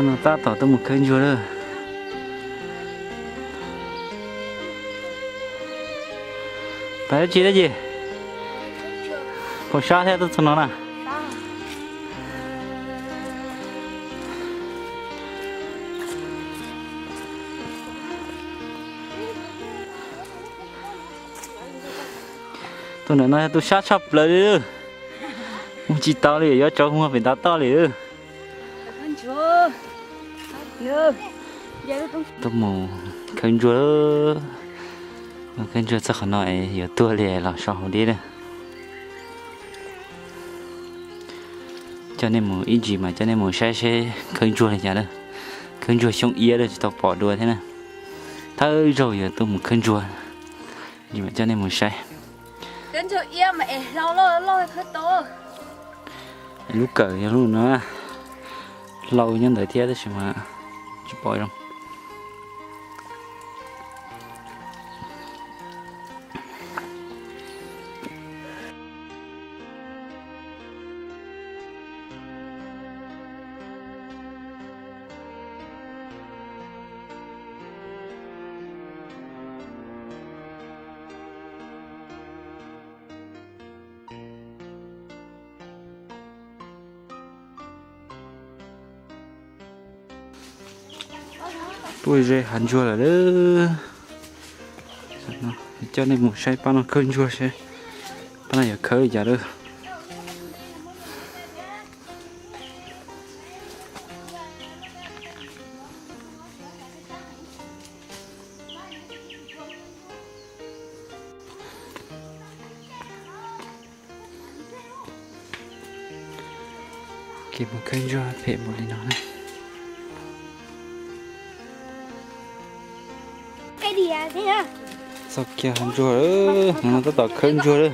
nó ta tỏ tôi một kênh chua đó phải chi đấy gì có sát theo tôi nó nè tôi nói tôi sát sắp lại đi không chỉ tao đi giờ cho không phải tao đi tôi mù kênh chua kênh chua chắc không nói giờ tôi liền là sao đi đây cho nên mù ít gì mà cho nên mù sai kênh chua này chả đâu kênh chua xong ia rồi tao bỏ đuôi thế này thôi rồi giờ tôi mù kênh chua gì mà cho nên mù sai kênh chua ia mà lâu hết to lúc cỡ lúc nữa lâu nhân đời thế đấy mà chỉ bỏ rồi tôi rê hành chua là đó cho nên một sai pan nó khơi chua xe pan này khơi giờ đó kịp một khơi chua phê một lên nó này thế à? sao kia hành chua đó nó tất cả khơi chua đó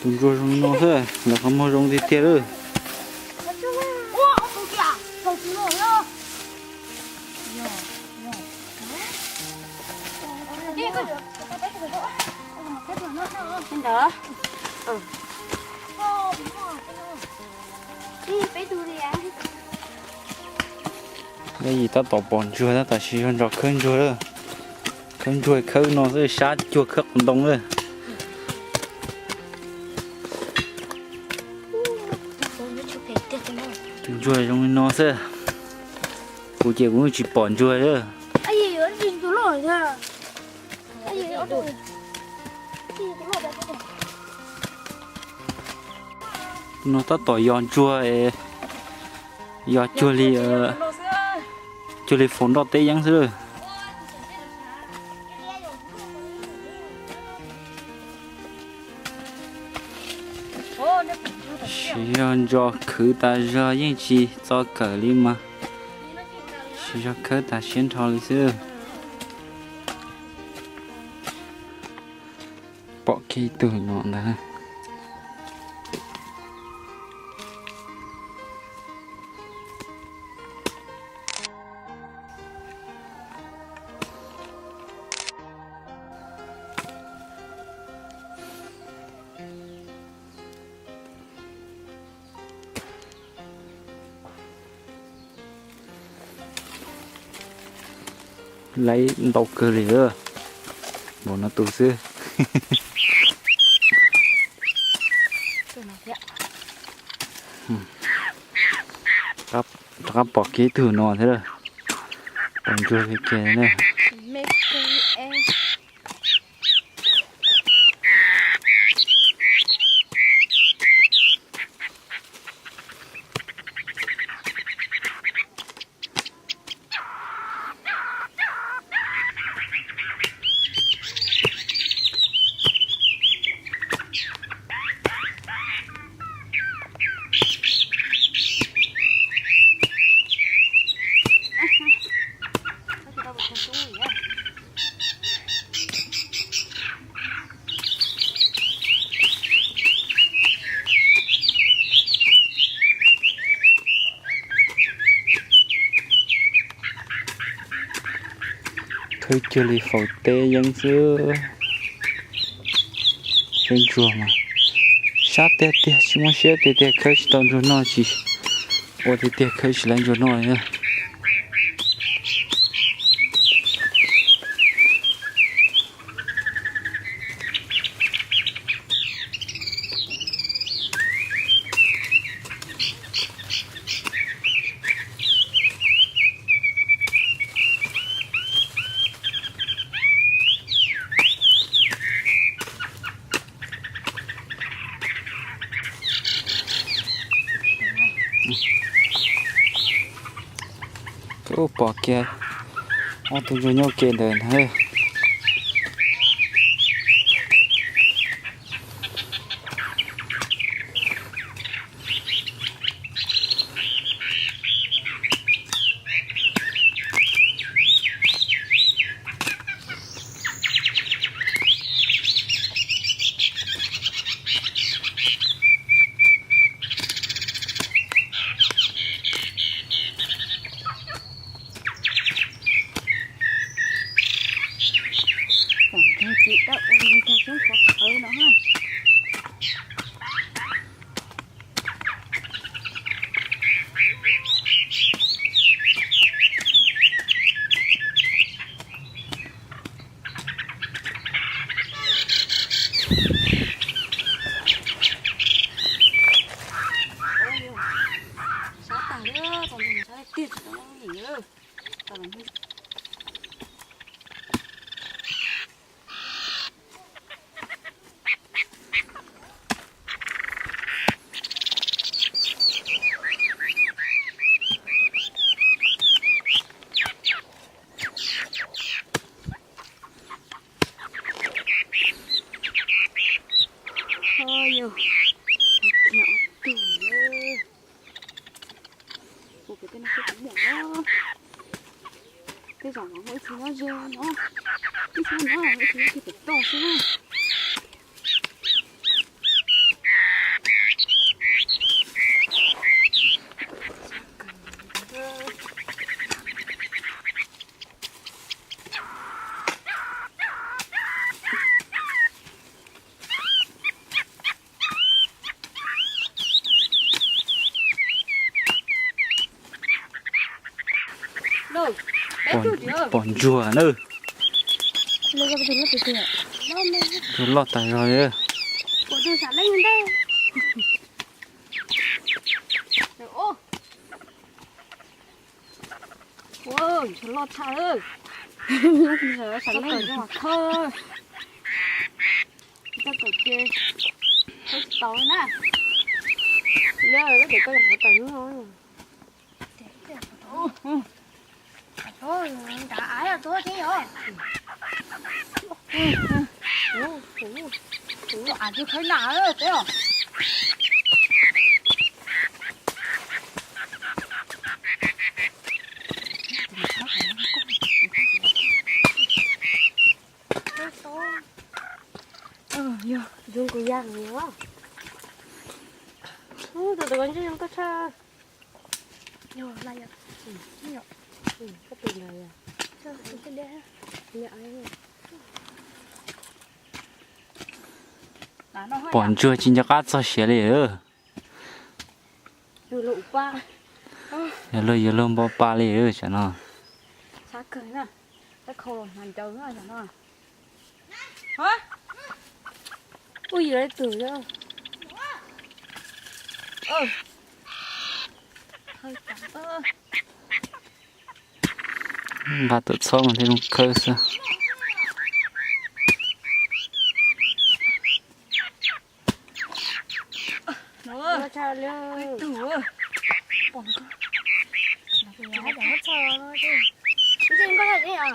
tụi chua rong nó thôi là không mua rong thì tiếc rồi đó cái gì ta tỏ bòn chua ta chỉ còn rau khơi chua đó khơi chua khơi nó sẽ sát chua khơi còn đông rồi tụi chua trong nó sẽ cụ chỉ cũng chỉ bòn chua đó nó ta tỏi giòn chua giòn chua li phun đỏ tê giang xưa giòn giò khử ta giò những chi cho cờ li mà giò khử ta xuyên thọ li xưa bỏ kỳ từ nhọn đó lấy đầu cơ lìa bộ nó tù xưa các bỏ kế thử nọ thế rồi còn chưa cái kia này khơi chưa li phẩu tê dân xưa dân chùa mà sát tê tê chỉ muốn xe tê tê khơi tao cho nó chỉ ô tê tê khơi chỉ lên cho nó nữa ô bỏ kia ô tôi cho nhau kia đời hơi chị đâu ôm theo xuống phật nó ha. Sao tao nữa, còn mình sao tiệt nó nghỉ nữa. Tao làm thôi nhiều nhỏ tuổi một cái tên nó cũng nhỏ cái giỏ nó mỗi thứ nó dơ nó cái thứ nó là mỗi thứ thì phải to chứ đâu bọn chùa nữa lấy ra cái thứ nó phải tôi lọt tay rồi ơ của tôi xả lên lên đây ô wowฉันรอดท่าเออเหลือฉันเล่นจังหวะเธอจะเกิดเกย์เขาโตนะเลิกก็เด็กก็ยังหัวโตนู่นthôi đã ái là tôi thế rồi à chứ thấy nào rồi thế rồi Yo, dùng cái giang nhiều quá. Từ từ anh cho em có cha. yo lại rồi Cái từ này à. cho cái đĩa Dạ anh. bọn chùa chính cho các sao xé đi ơ Từ lũ ba. giờ lơ bao ba đi ơ chả nó sao cười nè cái khâu rồi hoàn trơn rồi chả nó Hả? Ui gì đấy từ đó. hơi chậm và tự sau mà thêm cơ sao Nó cha lên. từ còn có giá chẳng hết sao nó chứ cái gì có thể gì à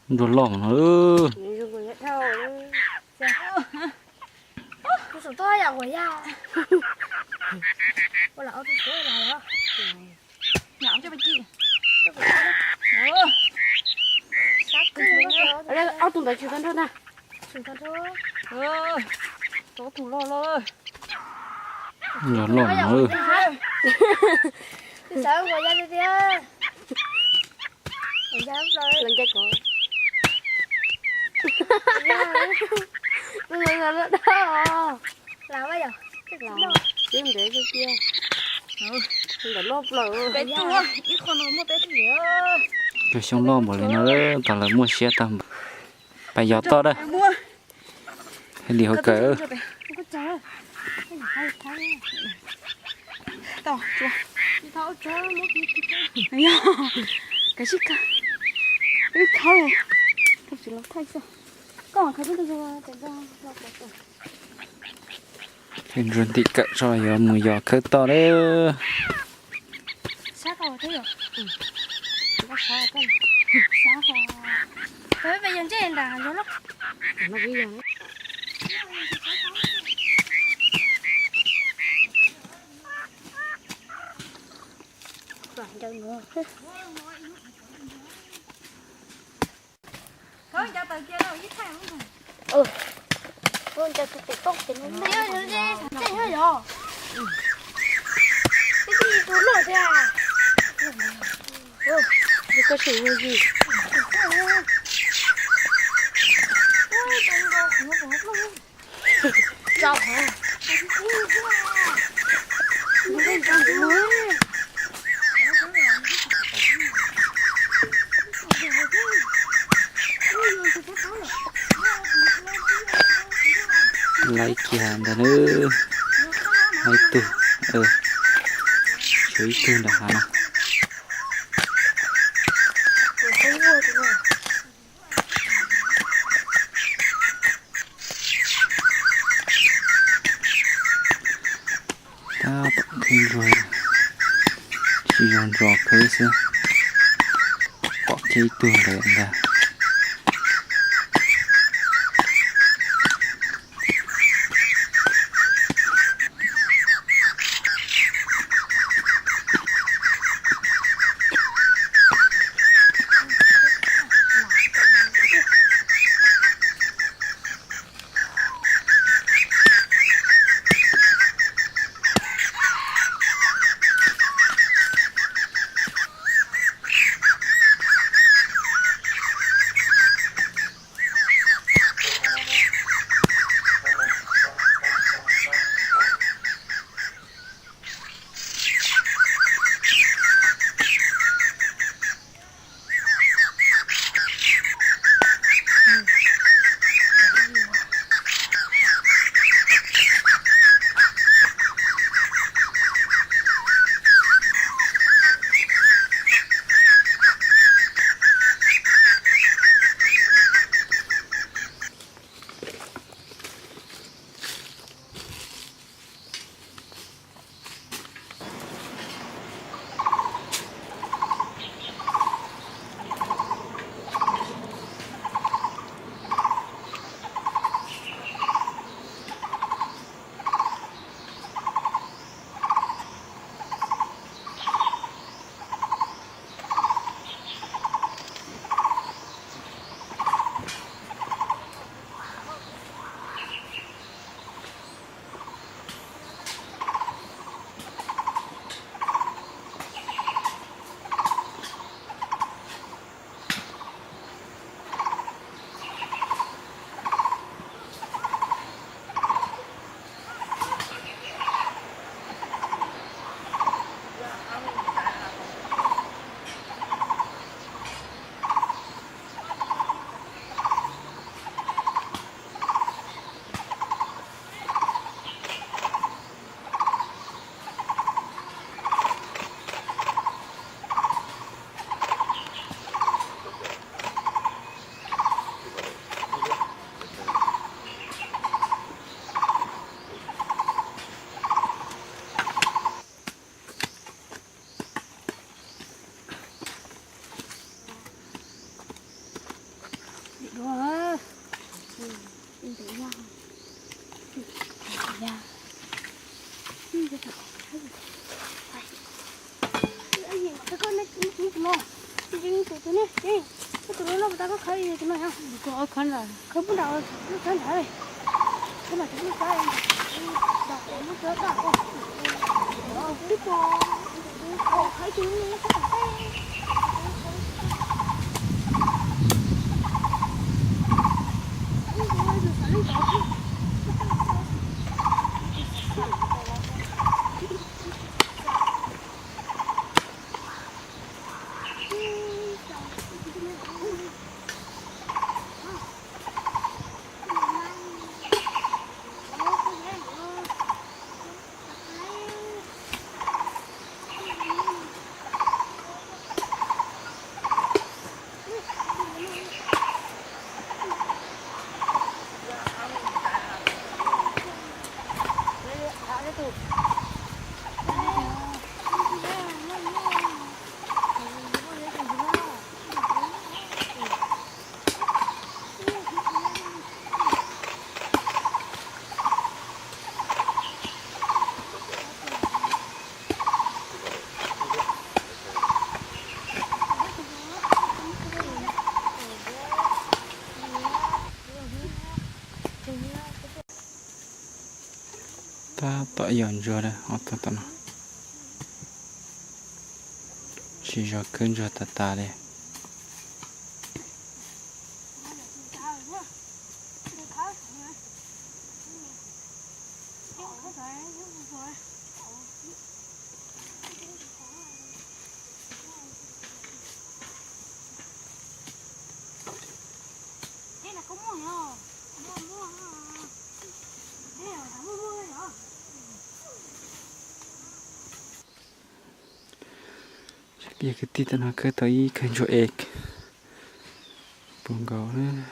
đồ lỏng nó ơ Dùng cái thao. cái số tôi à của ya có là ô tô số này đó nhỏ cho bên chị sát cười Ở đây áo tùng đấy chịu thân thôi nè. chúng ta thôi Tố tùng lo lo. đồ lỏng nó ơ cái sao của ya đi đi ơi ở ra rồi Lần chạy cổ. Tôi là nó đó. Làm bây giờ? Làm. Chứ không để cho kia. Không để lốp lờ. Cái tua, ít con nó mua bé thì nhớ. Rồi xong lo một lần nữa toàn là mua xe tầm bài gió to đây hay điều cỡ Không có chờ. Tao, chua. Tao chờ một cái. Ai da, cái gì cả, cái khó này, thật sự là thay sao? Còn cái gì đó thì ra. hình run tị cỡ rồi giờ mùi gió cỡ to đấy Sát rồi thế rồi. Nó sao cái này? Sao Thế bây giờ trên là gió lốc. nó bây giờ đấy. Rồi đâu nữa. Thôi cho tờ kia đâu ít thằng không? Con cho tụi con thì nó đi chạy hơi rồi. Cái gì tụi nó thế à? Cái có sự gì? Sao hả? Nó lên trong cái mới. lấy kia đó nữa lấy từ chuối từ là hả ta tận thêm rồi chỉ còn rò cơ xưa có chơi tường để ra Có khăn là Không có đâu, nó khăn hả? Cái mà chúng ta đọc nó chết đó. Biết không? Thấy chưa? Nó ta tọa dọn rồi đây họ ta ta nó chỉ cho cơn rồi ta ta đây bây giờ cái tí nó cứ tới kênh cho egg buồn gạo nữa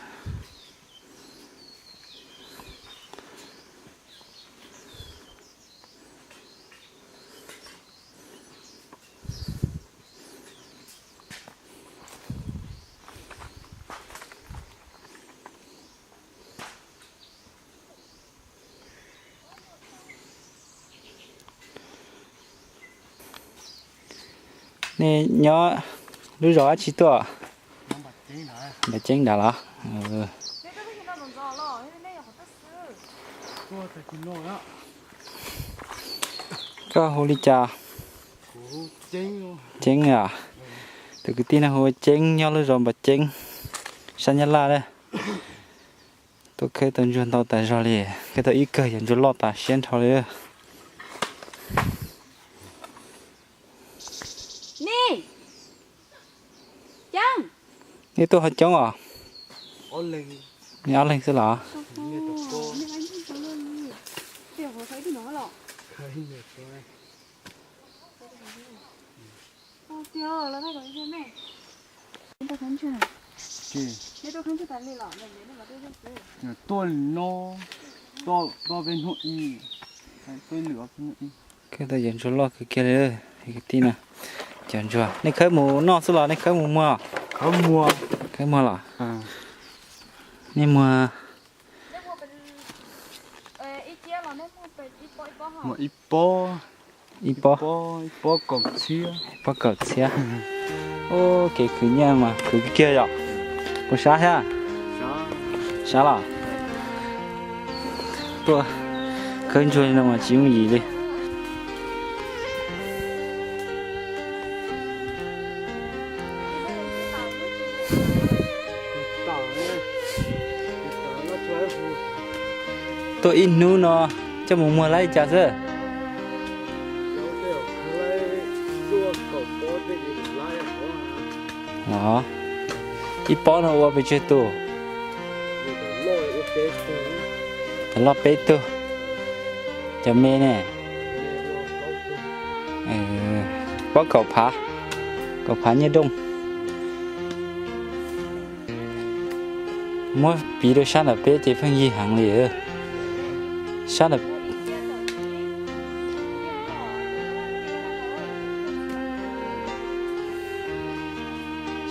nè nhỏ đứa rõ chỉ to bà chén đã là có hồ ly trà chén à từ cái tin là hồ chén nhỏ rồi bà chén san nhá la đây tôi kêu tận dụng tàu tại rồi liền cái tàu ít cơ dành cho lót ta xén thôi đấyนี่ตัวหัดจ้องอ่ะนี่อะไรสิล่ะ tôi nó to bên hội y tôi lửa bên hội y cái ta dành cho lo cái kia đấy cái tin à dành cho này khơi mù nọ số là này khơi mù mưa khơi mùa là này mùa ít bó cọt xía ô cái cứ nha mà cứ cái kia rồi có sao ha sao là tôi khơi chui nó mà chịu gì đi tôi in nu nó cho mùa mùa lấy chả sơ đó ít bó nó qua bên chơi tu cái lót bê tu cho mẹ nè bó cầu phá như đông mỗi bị đôi sáng là bê thì phải gì hàng liền sáng là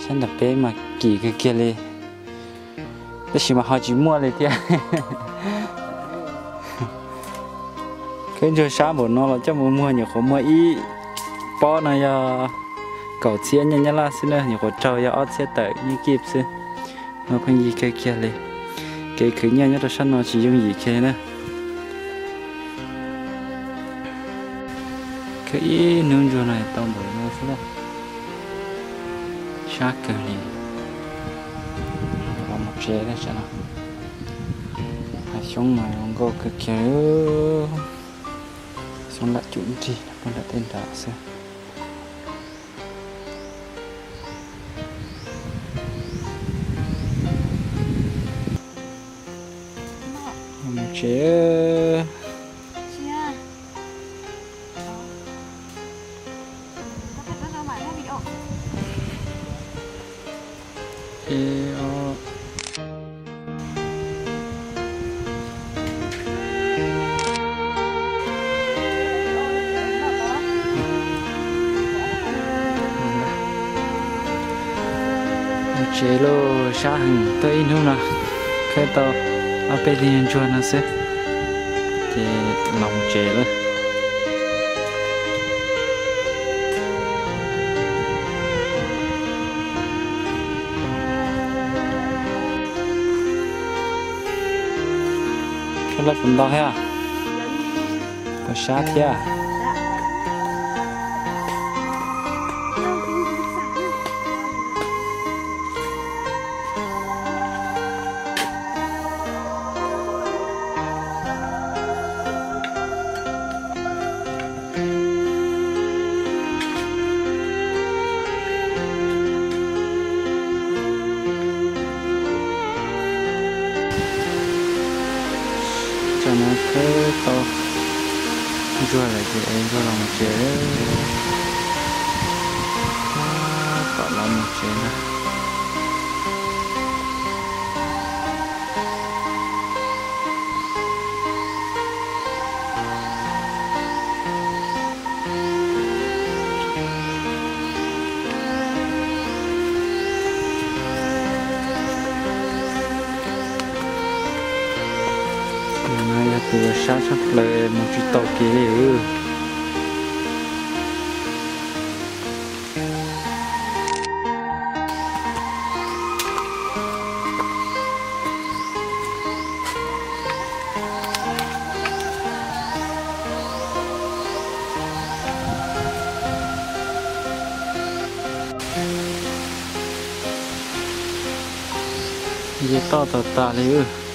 sáng là bê mà kỳ cái kia lên đó chỉ mà họ chỉ mua lên thôi cái chỗ sáng bọn nó là cho mua nhiều khó mua ít bó này cầu chia nhân nhân là xin nữa nhiều khó trâu ya ót xe tới như kịp xin nó phải gì cái kia lên cái khử nhau nhất là sáng nó chỉ dùng gì kia nữa cái nương chỗ này tao bỏ nó xuống đây sát cờ đi làm một xe đấy sao nào xong mà ông có cái kéo xong lại chuyện gì con đã tên đã xem chế Chị à. Có thể bắt đầu mãi hay video. chế lô xa hằng tới in không nào cái tàu ở bên liên chuan nó sẽ thì lòng chế luôn cái lớp bún đỏ ha có sát kia cho nó cứ to rua lại thì em rua lòng chế tạo lòng chế này từ sáng sắp lên một chút tàu kia ừ to tàu ta đi ừ